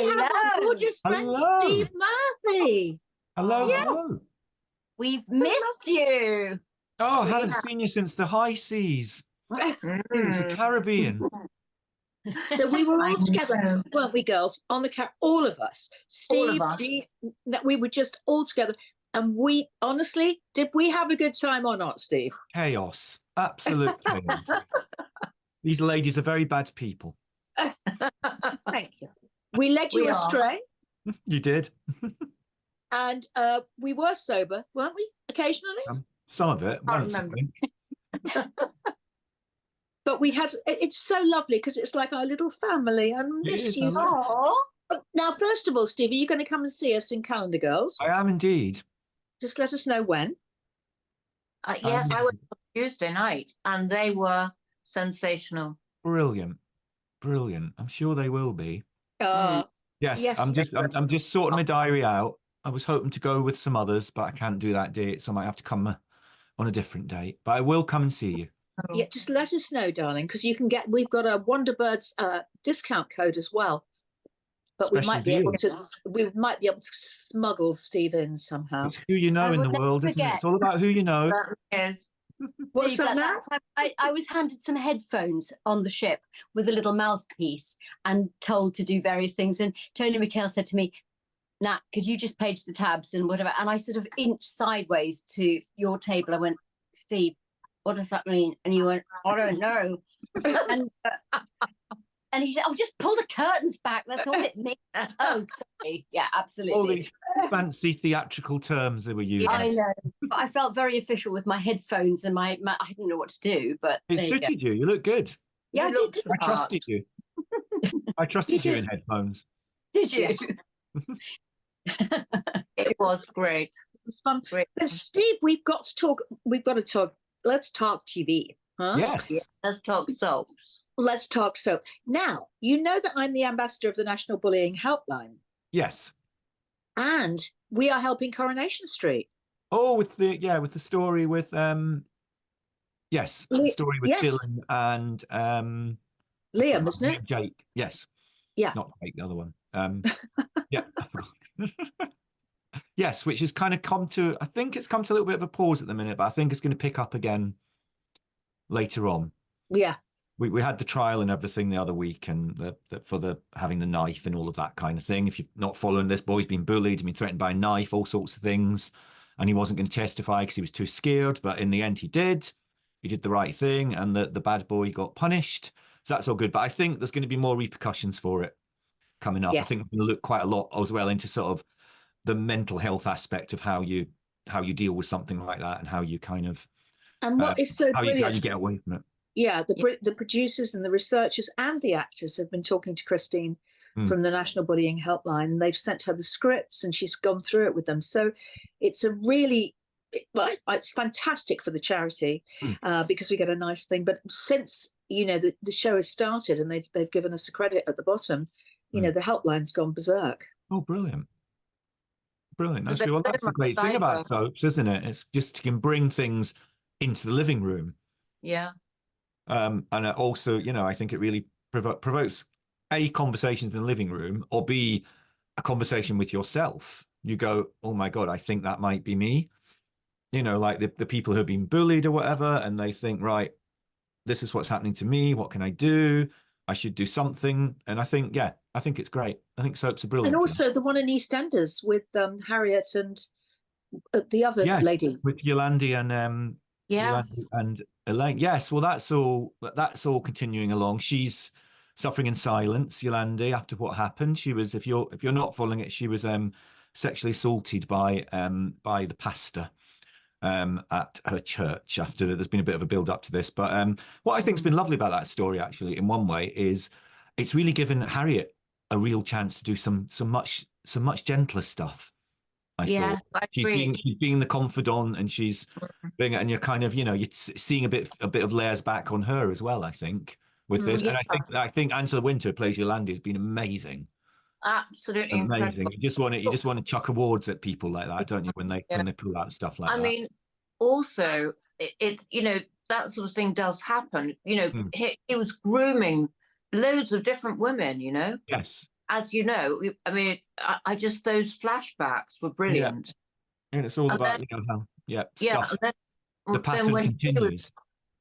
have our gorgeous friend Hello. Steve Murphy. Hello, Yes. hello. We've missed you. Oh, I haven't seen you since the high seas. Since the Caribbean. So we were all together, weren't we, girls? On the all of us. Steve, Dee, we were just all together. And we, honestly, did we have a good time or not, Steve? Chaos. Absolute chaos. These ladies are very bad people. Thank you. We led you astray. You did. And we were sober, weren't we? Occasionally? Some of it. Once, I think. But we had, it's so lovely because it's like our little family. I miss you so. Now, first of all, Steve, are you going to come and see us in Calendar Girls? I am indeed. Just let us know when. Yes, I went on Tuesday night and they were sensational. Brilliant. Brilliant. I'm sure they will be. Yes, I'm just sorting my diary out. I was hoping to go with some others, but I can't do that date, so I might have to come on a different date. But I will come and see you. Yeah, just let us know, darling, because you can get. We've got a Wonderbirds discount code as well, but Special we might be able to. We might be able to smuggle Steve in somehow. It's who you know in the world, isn't it? It's all about who you know. Yes. What's that now? I was handed some headphones on the ship with a little mouthpiece and told to do various things. And Tony McHale said to me, Nat, could you just page the tabs and whatever? And I sort of inched sideways to your table. I went, Steve, what does that mean? And you went, I don't know. And he said, oh, just pull the curtains back. That's all it means. Oh, sorry. Yeah, absolutely. All these fancy theatrical terms they were using. I know. But I felt very official with my headphones and my I didn't know what to do. But it suited you. You look good. Yeah, I did. I trusted you. I trusted you in headphones. Did you? It was great. It was fun. Great. But Steve, we've got to talk. Let's talk TV. Huh? Yes. Yeah, let's talk soaps. Let's talk soap. Now, you know that I'm the ambassador of the National Bullying Helpline. Yes. And we are helping Coronation Street. Oh, with the story with the story with Dylan and Liam, isn't it? Jake. Yes. Yeah. Not Jake, the other one. Yeah. Yes, which has kind of come to a little bit of a pause at the minute, but I think it's going to pick up again later on. Yeah. We had the trial and everything the other week, and for having the knife and all of that kind of thing. If you're not following this, boy's been bullied, been threatened by a knife, all sorts of things, and he wasn't going to testify because he was too scared. But in the end, he did. He did the right thing, and the bad boy got punished. So that's all good. But I think there's going to be more repercussions for it coming up. Yeah. I think we're going to look quite a lot as well into sort of the mental health aspect of how you deal with something like that, and how you kind of what is so brilliant, how you get away from it. Yeah, the producers and the researchers and the actors have been talking to Christine from the National Bullying Helpline, and they've sent her the scripts, and she's gone through it with them. So it's a really, it's fantastic for the charity because we get a nice thing. But since the show has started and they've given us a credit at the bottom, the helpline's gone berserk. Oh, brilliant! Brilliant. Actually, well, that's the great thing about soaps, isn't it? It's just you can bring things into the living room. Yeah. And also, I think it really provokes A, conversations in the living room, or B, a conversation with yourself. You go, oh my God, I think that might be me. Like the people who have been bullied or whatever, and they think, right, this is what's happening to me. What can I do? I should do something. And I think it's great. I think soaps are brilliant. And also the one in EastEnders with Harriet and the other lady. With Yolandi and yes. And Elaine. Yes, well, that's all continuing along. She's suffering in silence, Yolandi, after what happened. She was, if you're not following it, she was sexually assaulted by the pastor at her church. After there's been a bit of a build up to this, but what I think's been lovely about that story, actually, in one way, is it's really given Harriet a real chance to do some much gentler stuff. I thought she's being the confidant, and she's being, and you're kind of you're seeing a bit of layers back on her as well. I think with this, and I think Angela Winter, who plays Yolandi, has been amazing. Absolutely amazing. Incredible. You just want to chuck awards at people like that, don't you? When they pull out stuff like that. I mean, also it's that sort of thing does happen. He was grooming loads of different women. Yes. as you know, I mean, I just, those flashbacks were brilliant. And it's all And about, then- how, Yeah, stuff. and The then pattern when continues.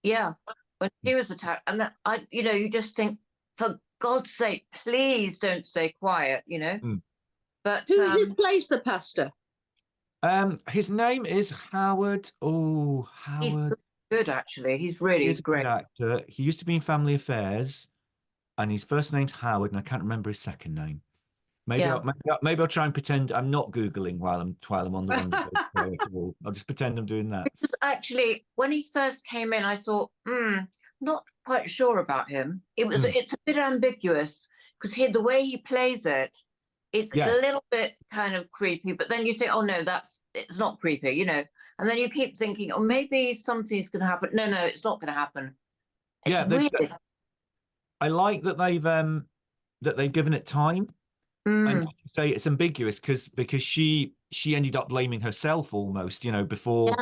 when she was attacked, and that you just think, for God's sake, please don't stay quiet, Mm. But Who plays the pastor? His name is Howard. Oh, he's Howard. good, actually. He's really He's a great. good actor. He used to be in Family Affairs, and his first name's Howard, and I can't remember his second name. Maybe, Yeah. maybe I'll try and pretend I'm not Googling while I'm on the Wonderbirds. I'll just pretend I'm doing that. Because actually, when he first came in, I thought, not quite sure about him. It's a bit ambiguous because the way he plays it, it's Yes. a little bit kind of creepy. But then you say, oh no, it's not creepy, And then you keep thinking, oh, maybe something's going to happen. No, it's not going to happen. It's weird. I like that they've given it time. And like you say, it's ambiguous because she ended up blaming herself almost, before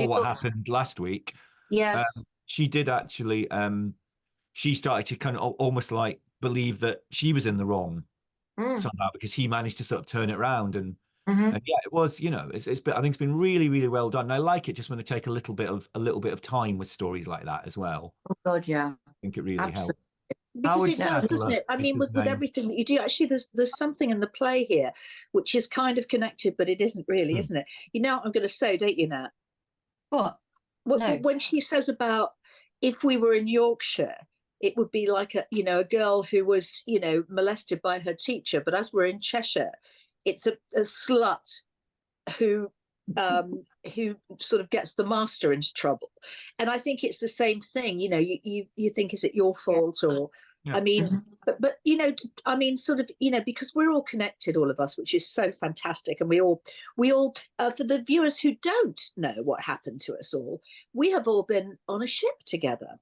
what happened last week. Yes. She did actually. She started to kind of almost like believe that she was in the wrong somehow, because he managed to sort of turn it around, and yeah, it was, it's been, I think it's been really, really well done. And I like it just when they take a little bit of time with stories like that as well. Oh God, yeah. I think it really helps. Because it does, doesn't it? I mean, with everything that you do, actually, there's something in the play here which is kind of connected, but it isn't really, isn't it? You know what I'm going to say, don't you, Nat? What? No. When she says about, if we were in Yorkshire, it would be like a girl who was, molested by her teacher. But as we're in Cheshire, it's a slut who sort of gets the master into trouble. And I think it's the same thing. You think, is it your fault? Or I mean, but I mean, sort of, because we're all connected, all of us, which is so fantastic. And we all for the viewers who don't know what happened to us all, we have all been on a ship together,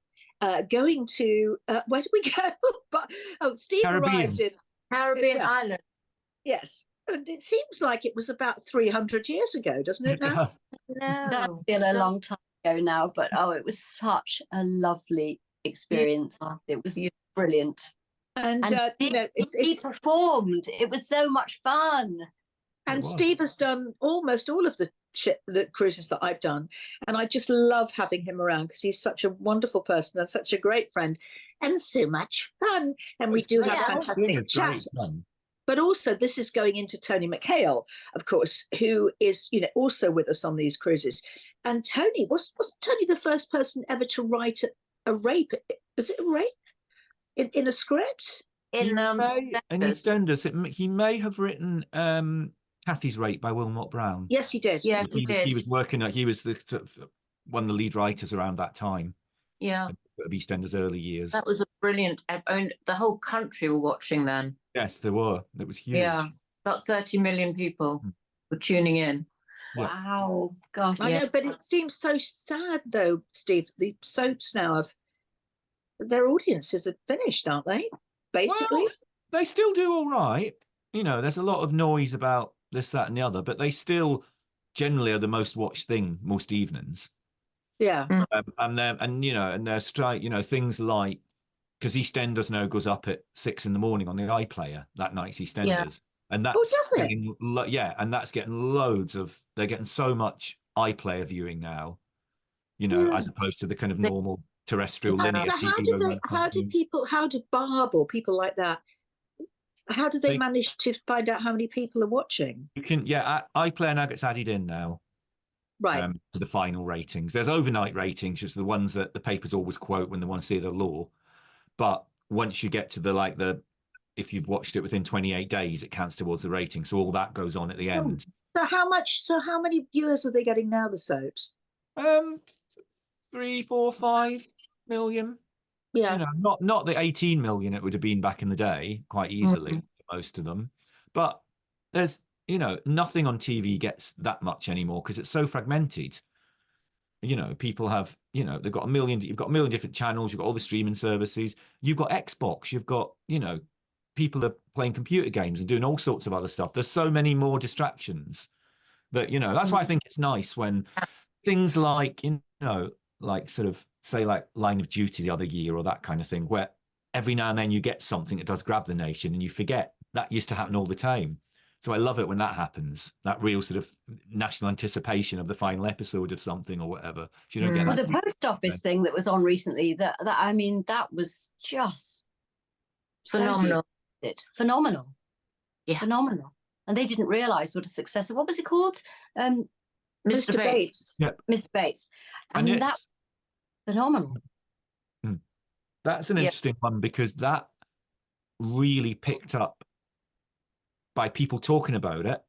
going to where did we go? Steve arrived in Caribbean island. Yes. And it seems like it was about 300 years ago, doesn't it now? No, That's been a long time ago now, but it was such a lovely experience. It was brilliant. And he performed. It was so much fun. And Steve has done almost all of the cruises that I've done, and I just love having him around because he's such a wonderful person and such a great friend, and so much fun. And we do have fantastic chat. But also, this is going into Tony McHale, of course, who is, also with us on these cruises. And Tony, wasn't Tony the first person ever to write a rape? Was it a rape in a script? In EastEnders, he may have written Kathy's Rape by Wilmot Brown. Yes, he did. Yes, he did. He was he was one of the lead writers around that time. Yeah. Of EastEnders' early years. That was a brilliant. I mean, the whole country were watching then. Yes, there were. It was huge. Yeah, about 30 million people were tuning in. Yeah. Wow, gosh. I know, but it seems so sad, though, Steve. The soaps now their audiences are finished, aren't they? Basically, well, they still do all right. There's a lot of noise about this, that, and the other, but they still generally are the most watched thing most evenings. Yeah, and their strike. Things like, because EastEnders now goes up at 6 a.m. on the iPlayer that night's EastEnders, and that's does it? And that's getting loads of. They're getting so much iPlayer viewing now, as opposed to the kind of normal terrestrial linear. So how did Barb or people like that? How did they manage to find out how many people are watching? You can, iPlayer now gets added in now. Right. To the final ratings. There's overnight ratings, which are the ones that the papers always quote when they want to see the law. But once you get to if you've watched it within 28 days, it counts towards the rating. So all that goes on at the end. So how many viewers are they getting now, the soaps? 3, 4, 5 million. Yeah. Not the 18 million it would have been back in the day, quite easily, most of them. But there's nothing on TV gets that much anymore because it's so fragmented. People have, they've got you've got a million different channels, you've got all the streaming services, you've got Xbox, you've got, people are playing computer games and doing all sorts of other stuff. There's so many more distractions that, that's why I think it's nice when things like, like sort of say like Line of Duty the other year or that kind of thing, where every now and then you get something that does grab the nation and you forget that used to happen all the time. So I love it when that happens, that real sort of national anticipation of the final episode of something or whatever. You don't get Well, that. the post office thing that was on recently, that I mean, that was just Phenomenal. Phenomenal. Yeah. Phenomenal. And they didn't realise what a success. What was it called? Mr. Bates. Yeah. Mr. Bates. I And mean, that's phenomenal. That's an interesting one, because that really picked up by people talking about it.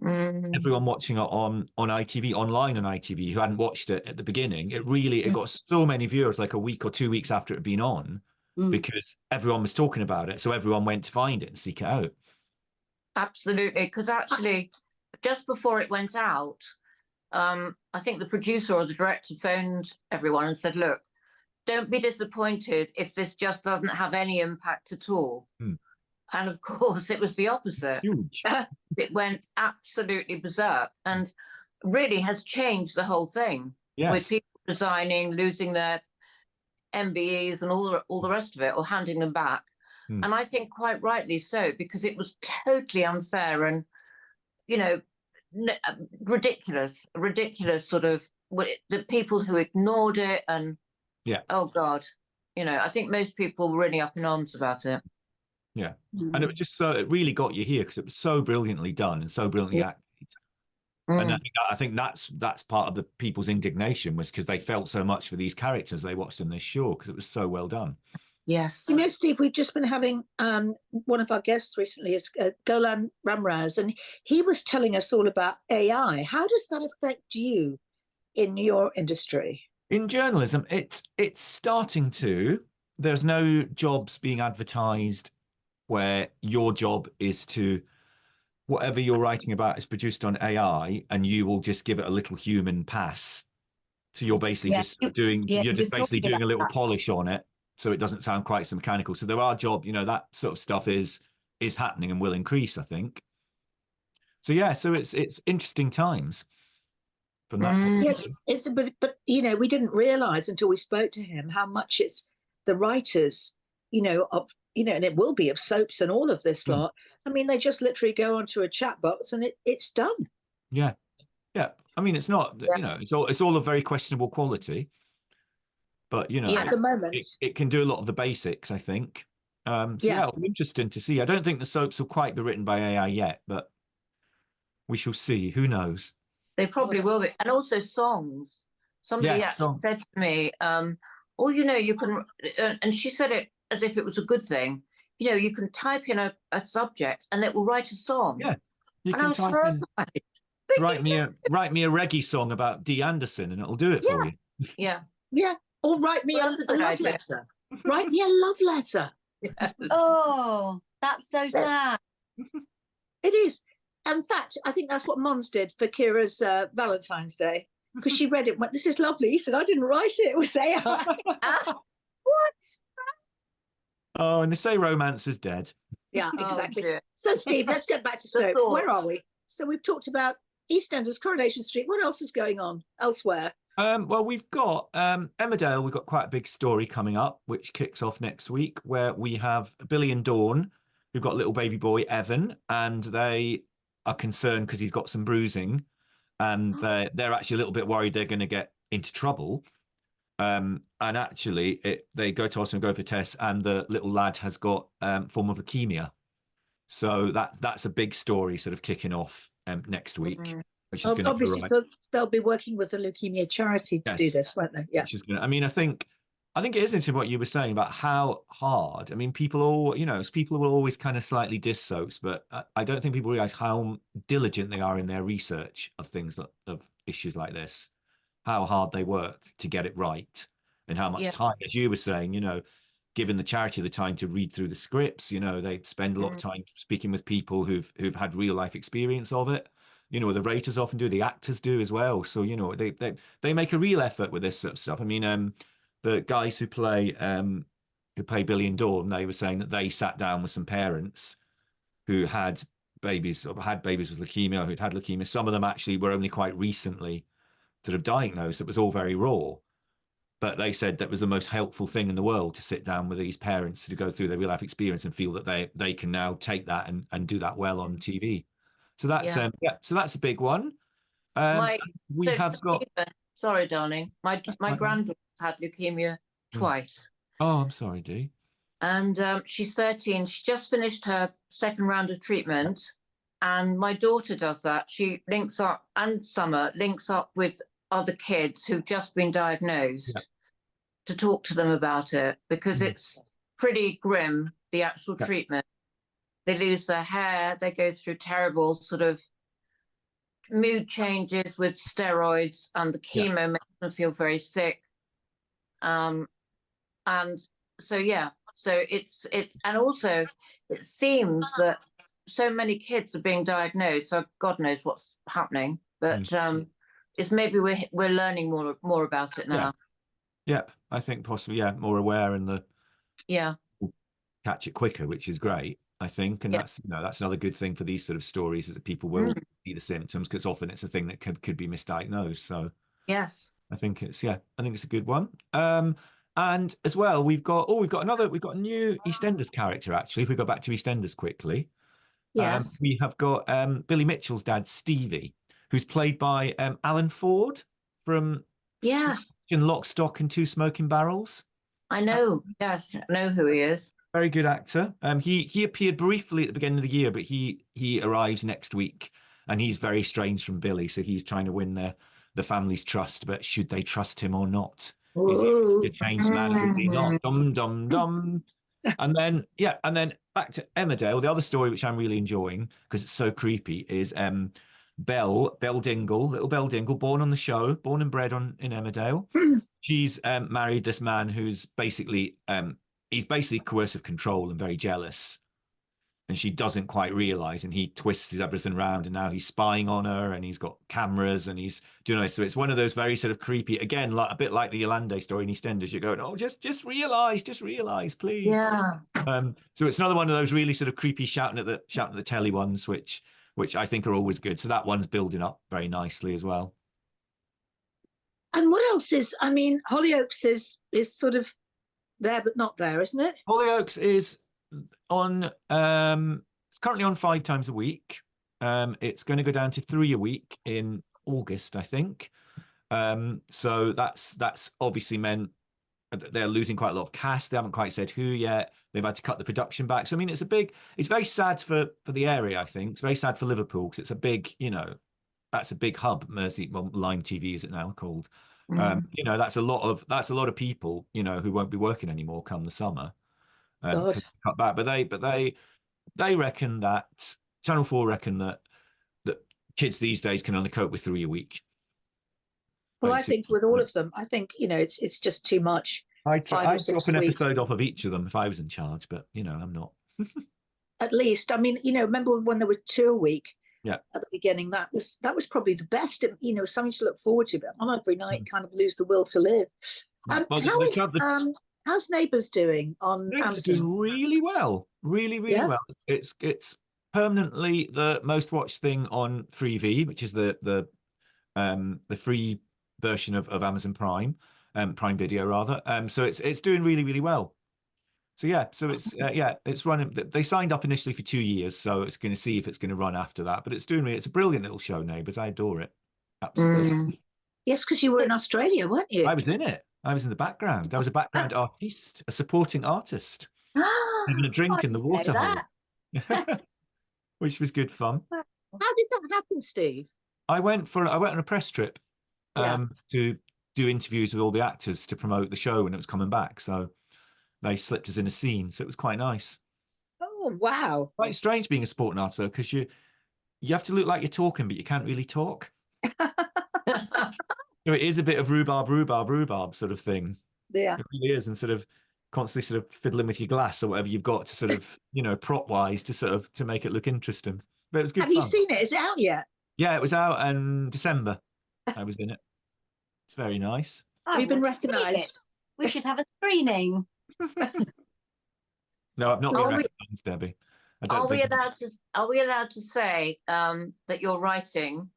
Everyone watching it on ITV, online on ITV, who hadn't watched it at the beginning. It got so many viewers, like a week or 2 weeks after it had been on, because everyone was talking about it. So everyone went to find it and seek it out. Absolutely, because actually, just before it went out, I think the producer or the director phoned everyone and said, look, don't be disappointed if this just doesn't have any impact at all. And of course, it was the opposite. Huge. It went absolutely berserk and really has changed the whole thing. Yes. With people resigning, losing their MBEs and all the rest of it, or handing them back. And I think quite rightly so, because it was totally unfair and, you know, ridiculous sort of, the people who ignored it and, oh God, you know, I think most people were really up in arms about it. Yeah. And it was just so, it really got you here because it was so brilliantly done and so brilliantly acted. And I think that's part of the people's indignation, was because they felt so much for these characters they watched in this show, because it was so well done. Yes. You know, Steve, we've just been having one of our guests recently is Golan Ramraz, and he was telling us all about AI. How does that affect you in your industry? In journalism, it's starting to. There's no jobs being advertised where your job is to, whatever you're writing about is produced on AI, and you will just give it a little human pass. So you're basically just doing, you're just basically doing a little polish on it, so it doesn't sound quite so mechanical. So there are jobs, you know, that sort of stuff is happening and will increase, I think. So yeah, so it's interesting times from that point. Yes, but you know, we didn't realise until we spoke to him how much it's the writers, you know, of, you know, and it will be of soaps and all of this lot. I mean, they just literally go onto a chat box and it's done. Yeah. I mean, it's not, you know, it's all of very questionable quality, but you know, at the moment it can do a lot of the basics, I think. So it'll be interesting to see. I don't think the soaps will quite be written by AI yet, but we shall see. Who knows? They probably will be. And also songs. Somebody actually said to me, oh, you know, you can, and she said it as if it was a good thing. You know, you can type in a subject and it will write a song. Yeah. You can type in, write me a reggae song about Dee Anderson and it'll do it for you. Yeah. Or write me a love letter. Write me a love letter. Yes. Oh, that's so sad. It is. In fact, I think that's what Mons did for Kira's Valentine's Day, because she read it and went, this is lovely. He said, I didn't write it. It was AI. What? Oh, and they say romance is dead. Yeah, exactly. So, Steve, let's get back to soap. Where are we? So we've talked about EastEnders, Coronation Street. What else is going on elsewhere? Well, we've got Emmerdale. We've got quite a big story coming up, which kicks off next week, where we have Billy and Dawn, who've got little baby boy Evan, and they are concerned because he's got some bruising, and they're actually a little bit worried they're going to get into trouble. And actually, they go to hospital and go for tests, and the little lad has got form of leukemia. So that's a big story, sort of kicking off next week. Which is obviously, so they'll be working with the leukemia charity to do this, won't they? Yeah. Which is going to, I mean, I think it is interesting what you were saying about how hard. I mean, people will always kind of slightly diss soaps, but I don't think people realize how diligent they are in their research of things of issues like this, how hard they work to get it right, and how much time, as you were saying, you know, given the charity the time to read through the scripts, you know, they spend a lot of time speaking with people who've had real life experience of it. You know, the writers often do, the actors do as well. So, you know, they make a real effort with this sort of stuff. I mean, the guys who play Billy and Dawn, they were saying that they sat down with some parents who had babies with leukemia, who'd had leukemia. Some of them actually were only quite recently sort of diagnosed. It was all very raw. but they said that was the most helpful thing in the world, to sit down with these parents to go through their real life experience and feel that they can now take that and do that well on TV. So that's so that's a big one. We have got. Sorry, darling. My granddaughter had leukemia twice. Oh, I'm sorry, Dee. And she's 13. She just finished her second round of treatment. And my daughter does that. She links up, and Summer links up with other kids who've just been diagnosed to talk to them about it, because it's pretty grim, the actual treatment. They lose their hair. They go through terrible sort of mood changes with steroids, and the chemo makes them feel very sick. And so it's and also it seems that so many kids are being diagnosed, so God knows what's happening, but it's maybe we're learning more about it now. Yep, I think possibly more aware, and catch it quicker, which is great, I think. And that's that's another good thing for these sort of stories, is that people will see the symptoms, because often it's a thing that could be misdiagnosed. So yes, I think it's a good one. And as well, we've got a new EastEnders character, actually, if we go back to EastEnders quickly. yes, we have got Billy Mitchell's dad, Stevie, who's played by Alan Ford from Lock, Stock and Two Smoking Barrels. I know. Yes, I know who he is. Very good actor. He appeared briefly at the beginning of the year, but he arrives next week, and he's very estranged from Billy, so he's trying to win the family's trust. But should they trust him or not? Is he a changed man, or is he not? Dum dum dum. And then back to Emmerdale. The other story which I'm really enjoying, because it's so creepy, is Belle Dingle, little Belle Dingle, born on the show, born and bred in Emmerdale. She's married this man who's basically he's basically coercive control and very jealous, and she doesn't quite realize, and he twists everything around, and now he's spying on her, and he's got cameras, and he's so it's one of those very sort of creepy, again, like a bit like the Yolande story in EastEnders. You're going, oh, just realize, please. Yeah. So it's another one of those really sort of creepy shouting at the telly ones, which I think are always good. So that one's building up very nicely as well. And what else is? I mean, Hollyoaks is sort of there but not there, isn't it? Hollyoaks is on. It's currently on 5 times a week. It's going to go down to 3 a week in August, I think. So that's obviously meant they're losing quite a lot of cast. They haven't quite said who yet. They've had to cut the production back. So I mean, it's very sad for the area. I think it's very sad for Liverpool, because it's a big, that's a big hub. Lime TV is it now called? That's a lot of people, who won't be working anymore come the summer. Cut back, but they reckon that Channel 4 reckon that kids these days can only cope with 3 a week. Well, I think with all of them, I think it's just too much. I'd drop an episode off of each of them if I was in charge, but I'm not. At least, I mean, remember when there were 2 a week? Yeah. At the beginning, that was probably the best. Something to look forward to. But on every night, kind of lose the will to live. How's Neighbours doing on Amazon? Doing really well, really well. It's permanently the most watched thing on Freevee, which is the free version of Amazon Prime Video rather. So it's doing really, really well. So it's running. They signed up initially for 2 years, so it's going to see if it's going to run after that. But it's a brilliant little show, Neighbours. I adore it. Absolutely. Yes, because you were in Australia, weren't you? I was in it. I was in the background. I was a background artist, a supporting artist, having a drink in the water hole, which was good fun. How did that happen, Steve? I went on a press trip to do interviews with all the actors to promote the show when it was coming back. So they slipped us in a scene, so it was quite nice. Oh wow! Quite strange being a sporting artist, though, because you have to look like you're talking, but you can't really talk. So it is a bit of rhubarb sort of thing. Yeah, it really is, and sort of constantly sort of fiddling with your glass or whatever you've got to sort of prop wise to make it look interesting. But it was good. Have you seen it? Is it out yet? Yeah, it was out in December. I was in it. It's very nice. We've been recognised. We should have a screening. No, I've not been recognised, Debbie. Are we allowed to say that you're writing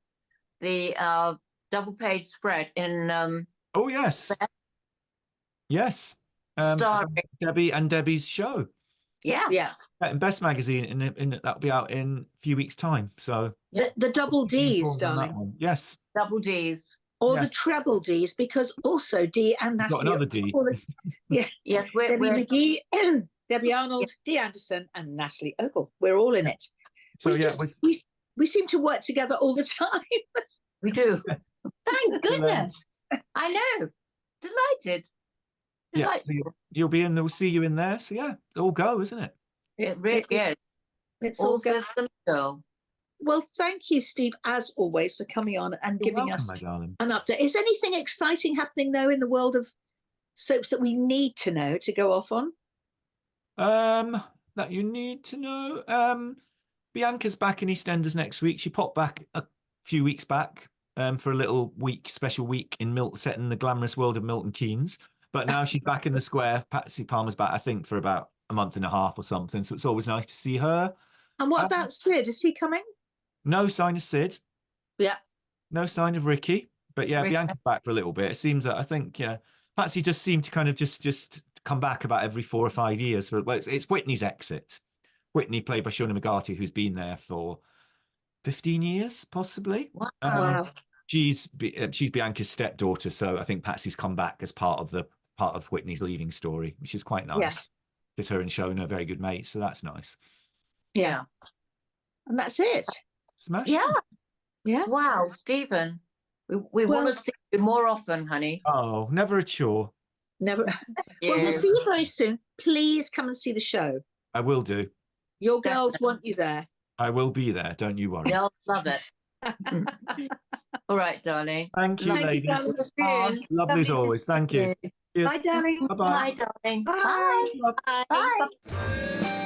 the double page spread in? Oh yes. Yes. Starring. Debbie and Debbie's show. Yeah. Yeah. In Best Magazine, in that'll be out in a few weeks' time. So The double be D's, informed on that darling. one. Yes. Double D's. Or the Yes. treble D's, because also Dee and Got Natalie. another D. Yes, Debbie we're McGee, Debbie Arnold, Dee Anderson, and Natalie Ogle. We're all in it. So We seem to work together all the time. we do. Thank goodness. I know. Delighted. yeah, so Delightful. you'll be in. We'll see you in there. So yeah, all go, isn't it? It really is. It's all All go. systems go. Well, thank you, Steve, as always, for coming on and You're giving welcome, us my darling. an update. Is anything exciting happening, though, in the world of soaps that we need to know to go off on? That you need to know. Bianca's back in EastEnders next week. She popped back a few weeks back for a little special week in set in the glamorous world of Milton Keynes. But now she's back in the square. Patsy Palmer's back, I think, for about a month and a half or something. So it's always nice to see her. And what about Sid? Is he coming? No sign of Sid. Yeah. No sign of Ricky. But yeah, Ricky. Bianca's back for a little bit. It seems that I think Patsy just seemed to kind of just come back about every 4 or 5 years. It's Whitney's exit. Whitney, played by Shona McGarty, who's been there for 15 years, possibly. Wow. She's Bianca's stepdaughter, so I think Patsy's come back as part of Whitney's leaving story, which is quite nice. Yeah. Because her and Shona are very good mates, so that's nice. Yeah. And that's it. Smash. Yeah. Yeah. Wow, Stephen. We Well- want to see you more often, honey. Oh, never a chore. Never. Yeah. Well, we'll see you very soon. Please come and see the show. I will do. Your girls want you there. I will be there. Don't you worry. They'll love it. All right, darling. Thank you, Thank you, ladies. darling. Oh, Lovely as lovely to always. see Thank you. Cheers. Bye, darling. Bye-bye. Bye, darling. Bye. Bye. Bye. Bye.